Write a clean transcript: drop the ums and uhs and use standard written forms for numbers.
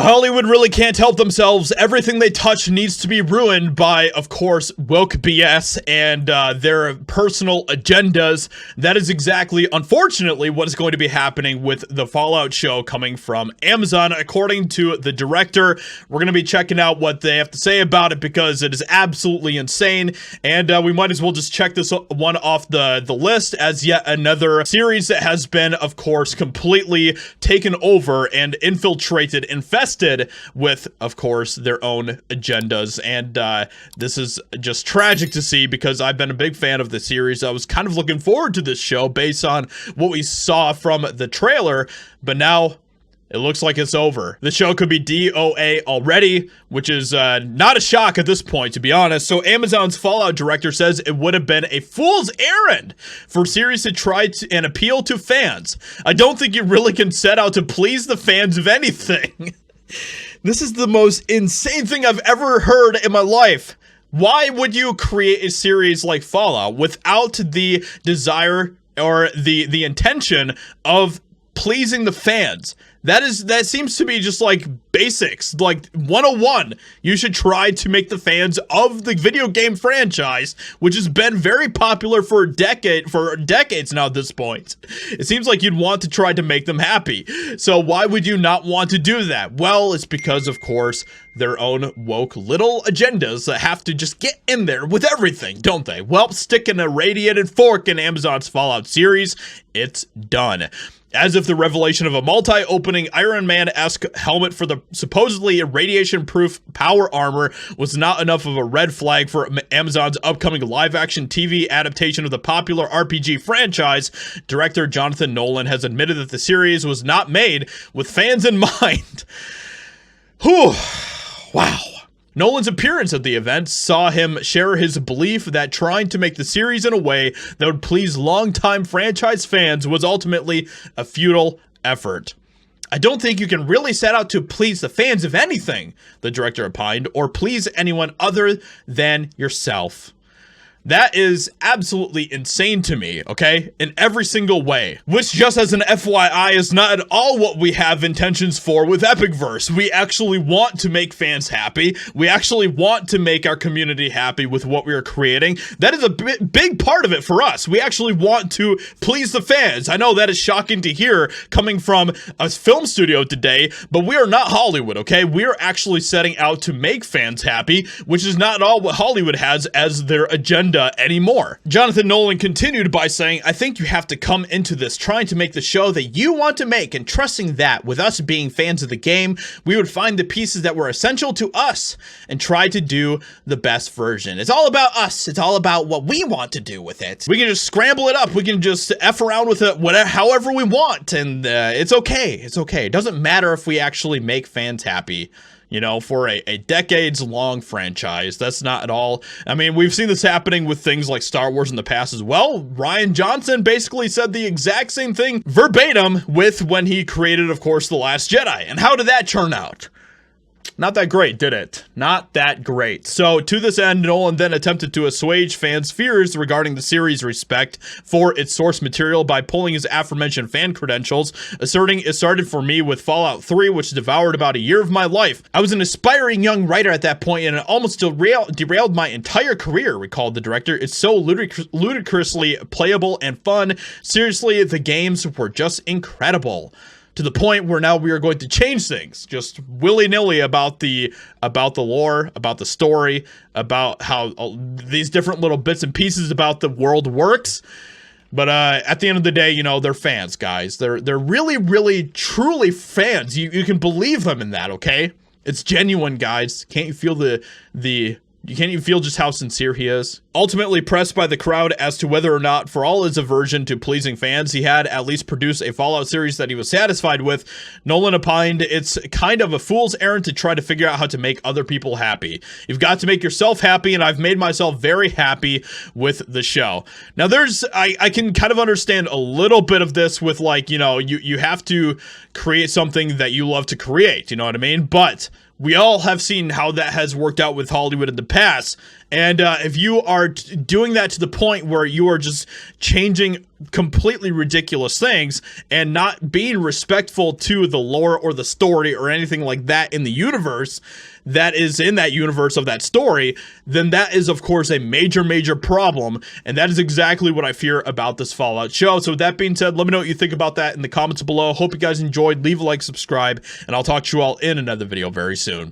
Hollywood really can't help themselves. Everything they touch needs to be ruined by, of course, woke BS and their personal agendas. That is exactly, unfortunately, what is going to be happening with the Fallout show coming from Amazon. According to the director, we're going to be checking out what they have to say about it because it is absolutely insane. And we might as well just check this one off the list as yet another series that has been, of course, completely taken over and infested with, of course, their own agendas. And this is just tragic to see because I've been a big fan of the series. I was kind of looking forward to this show based on what we saw from the trailer, but now it looks like it's over. The show could be DOA already, which is not a shock at this point, to be honest. So Amazon's Fallout director says it would have been a fool's errand for series to try and appeal to fans. I don't think you really can set out to please the fans of anything. This is the most insane thing I've ever heard in my life. Why would you create a series like Fallout without the desire or the intention of pleasing the fans? That seems to be just like basics, like 101. You should try to make the fans of the video game franchise, which has been very popular for decades now at this point. It seems like you'd want to try to make them happy. So why would you not want to do that? Well, it's because, of course, their own woke little agendas that have to just get in there with everything, don't they? Well, sticking a radiated fork in Amazon's Fallout series, it's done. As if the revelation of a multi-opening Iron Man-esque helmet for the supposedly radiation-proof power armor was not enough of a red flag for Amazon's upcoming live-action TV adaptation of the popular RPG franchise, director Jonathan Nolan has admitted that the series was not made with fans in mind. Whew. Wow. Nolan's appearance at the event saw him share his belief that trying to make the series in a way that would please longtime franchise fans was ultimately a futile effort. I don't think you can really set out to please the fans of anything, the director opined, or please anyone other than yourself. That is absolutely insane to me, okay? In every single way. Which, just as an FYI, is not at all what we have intentions for with EpicVerse. We actually want to make fans happy. We actually want to make our community happy with what we are creating. That is a big part of it for us. We actually want to please the fans. I know that is shocking to hear coming from a film studio today, but we are not Hollywood, okay? We are actually setting out to make fans happy, which is not at all what Hollywood has as their agenda anymore. Jonathan Nolan continued by saying, I think you have to come into this trying to make the show that you want to make and trusting that with us being fans of the game, we would find the pieces that were essential to us and try to do the best version. It's all about us. It's all about what we want to do with it. We can just scramble it up. We can just F around with it however we want. And it's okay. It's okay. It doesn't matter if we actually make fans happy. You know, for a decades-long franchise. That's not at all. I mean, we've seen this happening with things like Star Wars in the past as well. Rian Johnson basically said the exact same thing verbatim with when he created, of course, The Last Jedi. And how did that turn out? Not that great, did it? Not that great. So, to this end, Nolan then attempted to assuage fans' fears regarding the series' respect for its source material by pulling his aforementioned fan credentials, asserting it started for me with Fallout 3, which devoured about a year of my life. I was an aspiring young writer at that point, and it almost derailed my entire career, recalled the director. It's so ludicrously playable and fun. Seriously, the games were just incredible. To the point where now we are going to change things just willy-nilly about the lore, about the story, about how these different little bits and pieces about the world works. But at the end of the day, you know, they're fans, guys. They're really, really, truly fans. You can believe them in that, okay? It's genuine, guys. Can't you feel can't you feel just how sincere he is? Ultimately pressed by the crowd as to whether or not, for all his aversion to pleasing fans, he had at least produced a Fallout series that he was satisfied with, Nolan opined it's kind of a fool's errand to try to figure out how to make other people happy. You've got to make yourself happy, and I've made myself very happy with the show. Now, I can kind of understand a little bit of this with, like, you know, you have to create something that you love to create, you know what I mean? But we all have seen how that has worked out with Hollywood in the past, And if you are doing that to the point where you are just changing completely ridiculous things and not being respectful to the lore or the story or anything like that in the universe that is in that universe of that story, then that is of course a major problem, and that is exactly what I fear about this Fallout show. So with that being said, let me know what you think about that in the comments below. Hope you guys enjoyed. Leave a like, subscribe, and I'll talk to you all in another video very soon.